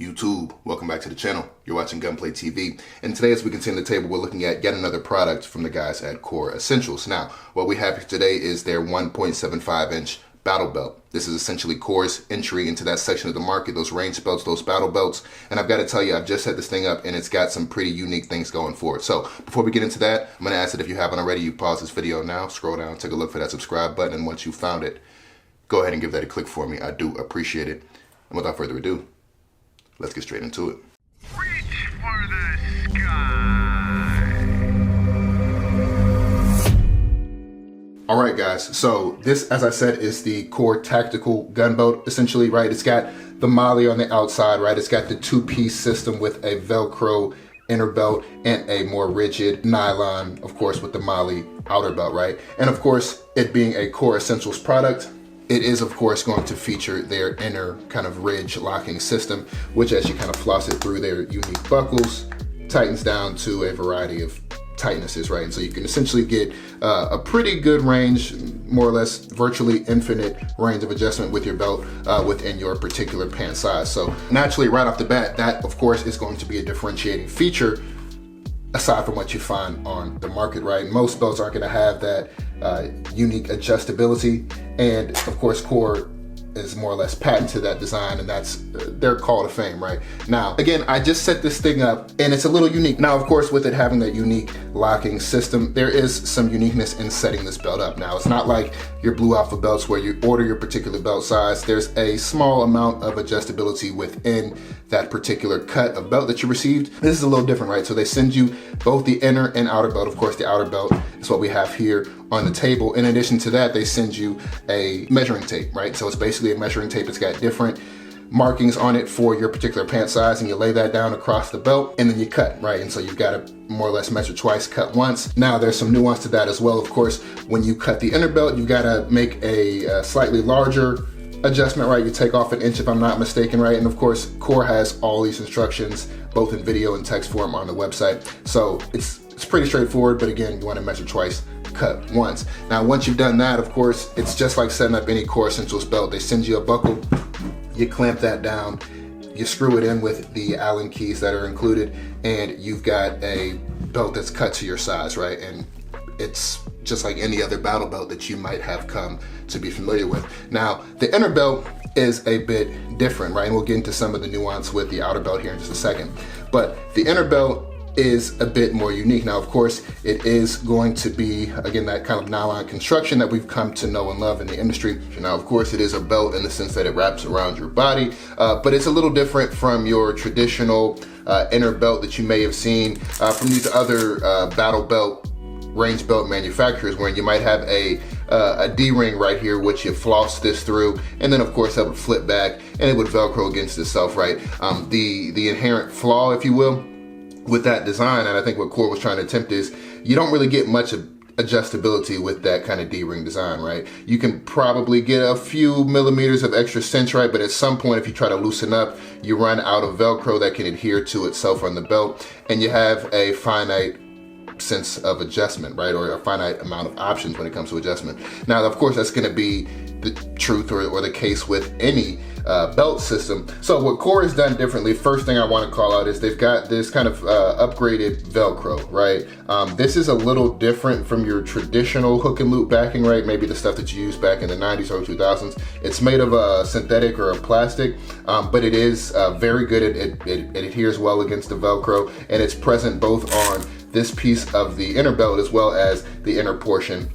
YouTube, welcome back to the channel. You're watching Gunplay TV, and today as we continue the table, we're looking at yet another product from the guys at Core Essentials. Now, what we have here today is their 1.75-inch battle belt. This is essentially Core's entry into that section of the market, those range belts, those battle belts. And I've got to tell you, I've just set this thing up and it's got some pretty unique things going for it. So before we get into that, I'm going to ask that if you haven't already, you pause this video now, scroll down, take a look for that subscribe button, and once you found it, go ahead and give that a click for me. I do appreciate it. And without further ado, let's get straight into it. Reach for the sky. All right, guys. So this, as I said, is the Core tactical gun belt, essentially, right? It's got the Molle on the outside, right? It's got the two-piece system with a Velcro inner belt and a more rigid nylon, of course, with the Molle outer belt, right? And of course, it being a Core Essentials product, it is, of course, going to feature their inner kind of ridge locking system, which as you kind of floss it through their unique buckles, tightens down to a variety of tightnesses, right? And so you can essentially get a pretty good range, more or less virtually infinite range of adjustment with your belt within your particular pant size. So naturally, right off the bat, that, of course, is going to be a differentiating feature aside from what you find on the market, right? Most belts aren't going to have that unique adjustability, and of course Core is more or less patented that design, and that's their call to fame, right? Now, again, I just set this thing up and it's a little unique. Now, of course, with it having that unique locking system, there is some uniqueness in setting this belt up. Now, it's not like your Blue Alpha belts where you order your particular belt size. There's a small amount of adjustability within that particular cut of belt that you received. This is a little different, right? So they send you both the inner and outer belt. Of course, the outer belt is what we have here on the table. In addition to that, they send you a measuring tape, right? So it's basically a measuring tape. It's got different markings on it for your particular pant size, and you lay that down across the belt and then you cut, right? And so you've got to more or less measure twice, cut once. Now there's some nuance to that as well. Of course, when you cut the inner belt, you've got to make a slightly larger adjustment, right? You take off an inch if I'm not mistaken, right? And of course, Core has all these instructions, both in video and text form on the website. So it's pretty straightforward, but again, you want to measure twice, cut once. Now, once you've done that, of course, it's just like setting up any Core Essentials belt. They send you a buckle, you clamp that down, you screw it in with the Allen keys that are included, and you've got a belt that's cut to your size, right? And it's just like any other battle belt that you might have come to be familiar with. Now, the inner belt is a bit different, right? And we'll get into some of the nuance with the outer belt here in just a second. But the inner belt is a bit more unique. Now, of course, it is going to be, again, that kind of nylon construction that we've come to know and love in the industry. Now, of course, it is a belt in the sense that it wraps around your body, but it's a little different from your traditional inner belt that you may have seen from these other battle belt, range belt manufacturers, where you might have a D-ring right here, which you floss this through, and then of course that would flip back and it would Velcro against itself, right? The inherent flaw, if you will, with that design, and I think what Core was trying to attempt, is you don't really get much adjustability with that kind of D-ring design, right? You can probably get a few millimeters of extra cinch, right? But at some point, if you try to loosen up, you run out of Velcro that can adhere to itself on the belt, and you have a finite sense of adjustment, right? Or a finite amount of options when it comes to adjustment. Now, of course, that's going to be the truth or the case with any belt system. So what Core has done differently, first thing I want to call out, is they've got this kind of upgraded Velcro, right? This is a little different from your traditional hook and loop backing, right? Maybe the stuff that you used back in the 90s or 2000s. It's made of a synthetic or a plastic, but it is very good. It adheres well against the Velcro, and it's present both on this piece of the inner belt as well as the inner portion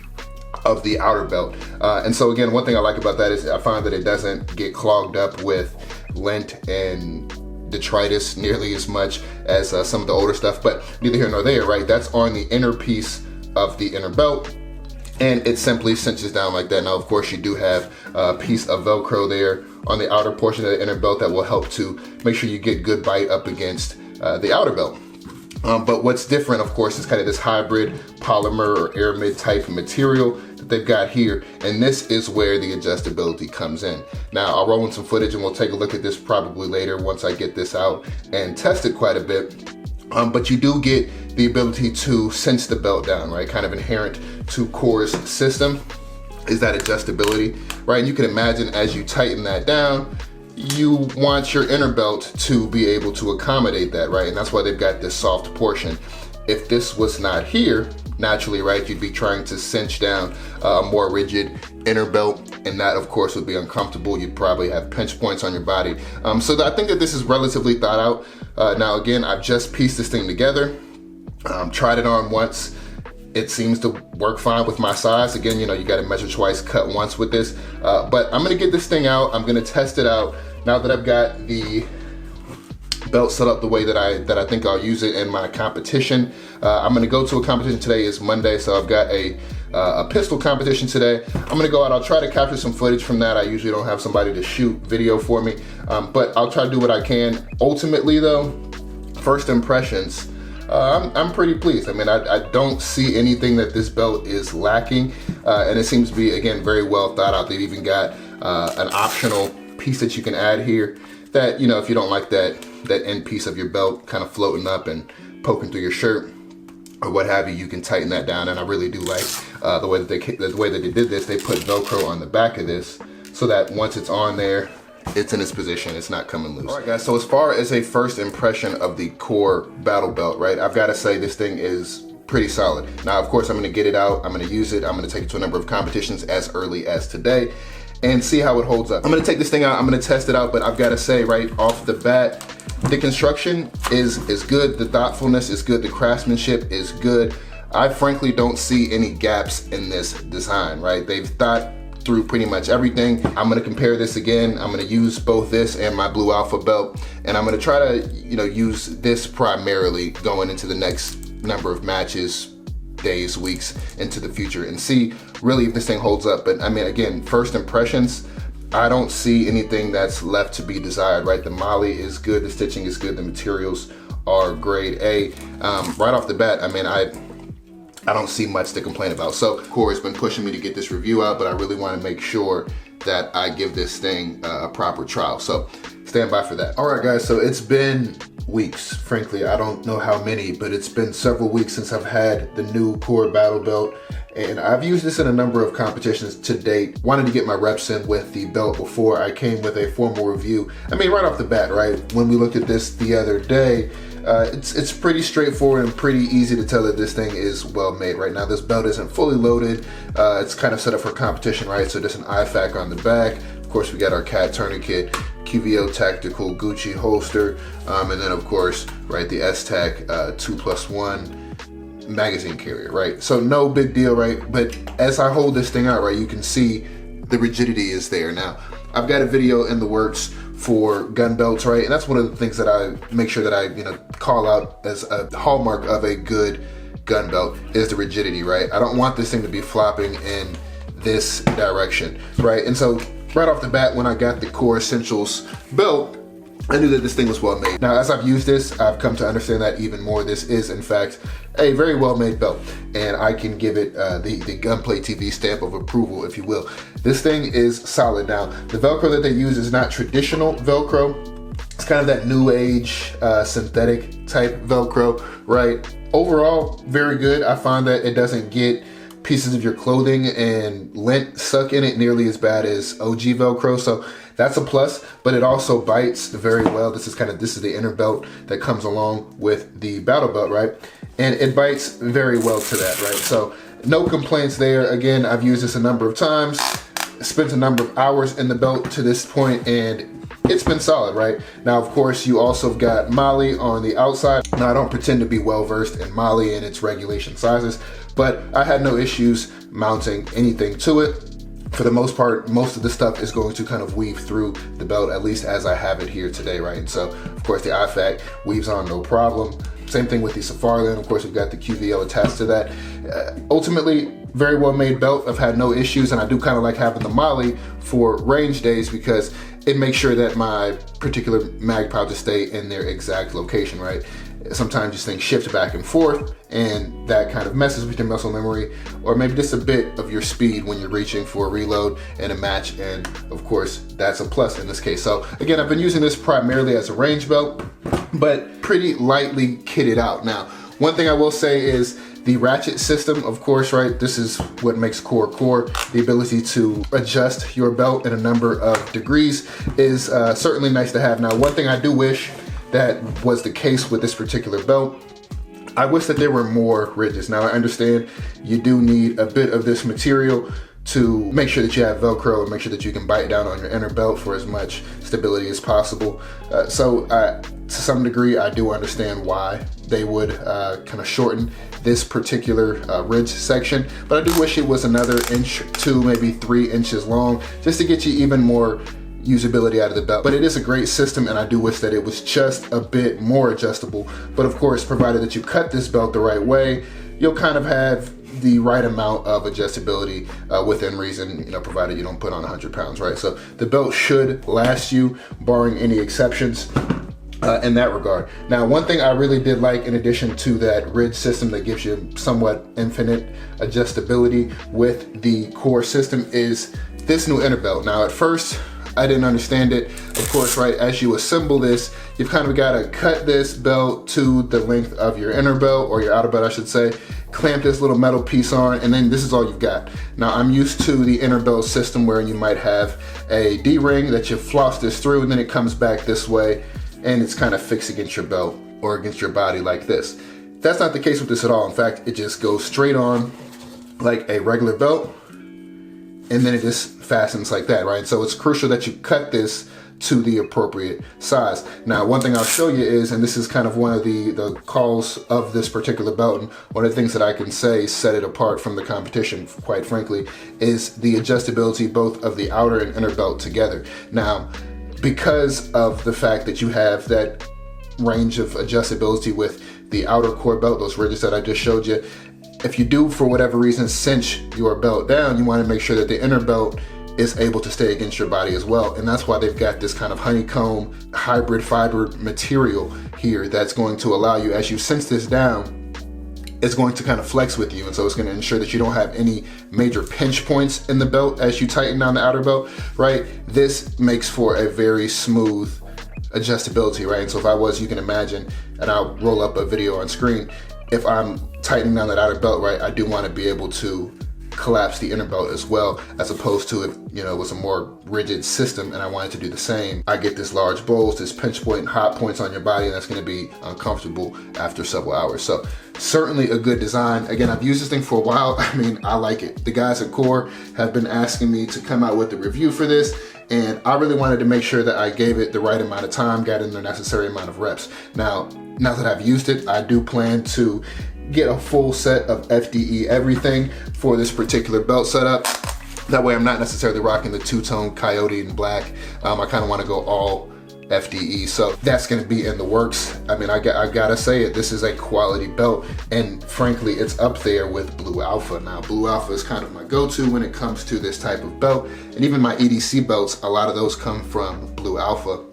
of the outer belt. And so again, one thing I like about that is I find that it doesn't get clogged up with lint and detritus nearly as much as some of the older stuff, but neither here nor there, right? That's on the inner piece of the inner belt, and it simply cinches down like that. Now, of course, you do have a piece of Velcro there on the outer portion of the inner belt that will help to make sure you get good bite up against the outer belt. But what's different, of course, is kind of this hybrid polymer or aramid type material that they've got here. And this is where the adjustability comes in. Now, I'll roll in some footage and we'll take a look at this probably later once I get this out and test it quite a bit. But you do get the ability to cinch the belt down, right? Kind of inherent to Core's system is that adjustability, right? And you can imagine as you tighten that down, you want your inner belt to be able to accommodate that, right? And that's why they've got this soft portion. If this was not here, naturally, right, you'd be trying to cinch down a more rigid inner belt, and that of course would be uncomfortable. You'd probably have pinch points on your body. So I think that this is relatively thought out. Now again, I've just pieced this thing together, tried it on once. It seems to work fine with my size. Again, you know, you gotta measure twice, cut once with this. But I'm gonna get this thing out. I'm gonna test it out now that I've got the belt set up the way that I think I'll use it in my competition. I'm gonna go to a competition. Today is Monday, so I've got a pistol competition today. I'm gonna go out, I'll try to capture some footage from that. I usually don't have somebody to shoot video for me, but I'll try to do what I can. Ultimately though, first impressions, I'm pretty pleased. I mean, I don't see anything that this belt is lacking, and it seems to be, again, very well thought out. They've even got an optional piece that you can add here that, you know, if you don't like that end piece of your belt kind of floating up and poking through your shirt or what have you, you can tighten that down. And I really do like the way that they did this. They put Velcro on the back of this so that once it's on there, it's in its position, it's not coming loose. All right guys, so as far as a first impression of the Core Battle Belt, right, I've got to say this thing is pretty solid. Now, of course, I'm gonna get it out, I'm gonna use it, I'm gonna take it to a number of competitions as early as today and see how it holds up. I'm gonna take this thing out, I'm gonna test it out, but I've got to say right off the bat, the construction is good, the thoughtfulness is good, the craftsmanship is good. I frankly don't see any gaps in this design, right? They've thought through pretty much everything. I'm gonna compare this again. I'm gonna use both this and my Blue Alpha belt, and I'm gonna try to, you know, use this primarily going into the next number of matches, days, weeks into the future, and see really if this thing holds up. But I mean, again, first impressions, I don't see anything that's left to be desired, right? The Molle is good, the stitching is good, the materials are grade A. Right off the bat, I mean, I don't see much to complain about. So Core has been pushing me to get this review out, but I really want to make sure that I give this thing a proper trial. So stand by for that. All right guys, so it's been weeks, frankly, I don't know how many, but it's been several weeks since I've had the new Core Battle Belt, and I've used this in a number of competitions to date. Wanted to get my reps in with the belt before I came with a formal review. I mean, right off the bat, right, when we looked at this the other day, it's pretty straightforward and pretty easy to tell that this thing is well made. Right now, this belt isn't fully loaded. It's kind of set up for competition, right? So there's an IFAC on the back. Of course, we got our cat tourniquet, QVO tactical Gucci holster, and then of course, right, the S-Tac 2+1 magazine carrier, right? So no big deal, right? But as I hold this thing out, right, you can see the rigidity is there. Now, I've got a video in the works for gun belts, right? And that's one of the things that I make sure that I, you know, call out as a hallmark of a good gun belt is the rigidity, right? I don't want this thing to be flopping in this direction, right? And so right off the bat, when I got the Core Essentials belt, I knew that this thing was well made. Now, as I've used this, I've come to understand that even more. This is, in fact, a very well made belt, and I can give it the Gunplay TV stamp of approval, if you will. This thing is solid. Now, the Velcro that they use is not traditional Velcro. It's kind of that new age synthetic type Velcro, right? Overall, very good. I find that it doesn't get pieces of your clothing and lint stuck in it nearly as bad as OG Velcro, so that's a plus. But it also bites very well. This is the inner belt that comes along with the battle belt, right? And it bites very well to that, right? So no complaints there. Again, I've used this a number of times, spent a number of hours in the belt to this point, and it's been solid, right? Now, of course, you also got Molle on the outside. Now, I don't pretend to be well-versed in Molle and its regulation sizes, but I had no issues mounting anything to it. For the most part, most of the stuff is going to kind of weave through the belt, at least as I have it here today, right? And so, of course, the IFAC weaves on no problem. Same thing with the Safari Lane. Of course, we've got the QVO attached to that. Ultimately, very well made belt. I've had no issues, and I do kind of like having the Molle for range days because it makes sure that my particular mag pouches stay in their exact location, right? Sometimes these things shift back and forth, and that kind of messes with your muscle memory, or maybe just a bit of your speed when you're reaching for a reload in a match, and of course, that's a plus in this case. So again, I've been using this primarily as a range belt, but pretty lightly kitted out. Now, one thing I will say is The ratchet system, of course, right? This is what makes core. The ability to adjust your belt in a number of degrees is certainly nice to have. Now, one thing I do wish that was the case with this particular belt, I wish that there were more ridges. Now, I understand you do need a bit of this material to make sure that you have Velcro and make sure that you can bite down on your inner belt for as much stability as possible. So to some degree, I do understand why they would kind of shorten this particular ridge section, but I do wish it was another inch, 2, maybe 3 inches long, just to get you even more usability out of the belt. But it is a great system, and I do wish that it was just a bit more adjustable. But of course, provided that you cut this belt the right way, you'll kind of have the right amount of adjustability within reason, you know, provided you don't put on 100 pounds, right? So the belt should last you, barring any exceptions in that regard. Now, one thing I really did like, in addition to that ridge system that gives you somewhat infinite adjustability with the core system, is this new inner belt. Now, at first, I didn't understand it. Of course, right, as you assemble this, you've kind of got to cut this belt to the length of your inner belt, or your outer belt, I should say, clamp this little metal piece on, and then this is all you've got. Now, I'm used to the inner belt system where you might have a D-ring that you floss this through, and then it comes back this way, and it's kind of fixed against your belt or against your body like this. That's not the case with this at all. In fact, it just goes straight on like a regular belt, and then it just fastens like that, right? So it's crucial that you cut this to the appropriate size. Now, one thing I'll show you is, and this is kind of one of the calls of this particular belt, and one of the things that I can say set it apart from the competition, quite frankly, is the adjustability both of the outer and inner belt together. Now, because of the fact that you have that range of adjustability with the outer core belt, those ridges that I just showed you, if you do, for whatever reason, cinch your belt down, you want to make sure that the inner belt is able to stay against your body as well. And that's why they've got this kind of honeycomb hybrid fiber material here that's going to allow you, as you cinch this down, it's going to kind of flex with you. And so it's going to ensure that you don't have any major pinch points in the belt as you tighten down the outer belt, right? This makes for a very smooth adjustability, right? And so if I was, you can imagine, and I'll roll up a video on screen, if I'm tightening down that outer belt, right, I do want to be able to collapse the inner belt as well, as opposed to if, you know, it was a more rigid system and I wanted to do the same. I get this large bulge, this pinch point and hot points on your body, and that's going to be uncomfortable after several hours. So certainly a good design. Again, I've used this thing for a while. I mean, I like it. The guys at Core have been asking me to come out with a review for this, and I really wanted to make sure that I gave it the right amount of time, got in the necessary amount of reps. Now that I've used it, I do plan to get a full set of FDE everything for this particular belt setup. That way I'm not necessarily rocking the two-tone coyote and black. I kind of want to go all FDE, so that's going to be in the works. I mean, I gotta say it, this is a quality belt, and frankly, it's up there with Blue Alpha. Now, Blue Alpha is kind of my go-to when it comes to this type of belt, and even my EDC belts, a lot of those come from Blue Alpha.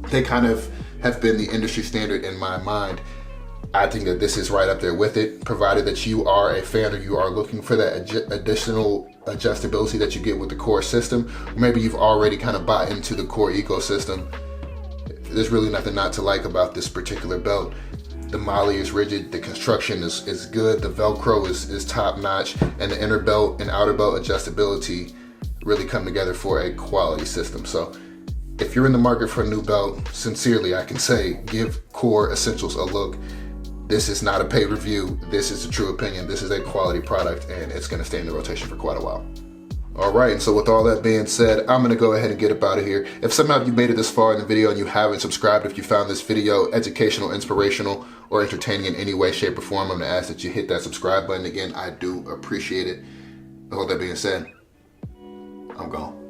They kind of have been the industry standard in my mind. I think that this is right up there with it, provided that you are a fan or you are looking for that additional adjustability that you get with the Core system. Or maybe you've already kind of bought into the Core ecosystem. There's really nothing not to like about this particular belt. The Molle is rigid, the construction is good, the Velcro is top notch, and the inner belt and outer belt adjustability really come together for a quality system. So if you're in the market for a new belt, sincerely, I can say, give Core Essentials a look. This is not a paid review. This is a true opinion. This is a quality product, and it's going to stay in the rotation for quite a while. All right, and so with all that being said, I'm going to go ahead and get up out of here. If somehow you made it this far in the video and you haven't subscribed, if you found this video educational, inspirational, or entertaining in any way, shape, or form, I'm going to ask that you hit that subscribe button. Again, I do appreciate it. With all that being said, I'm gone.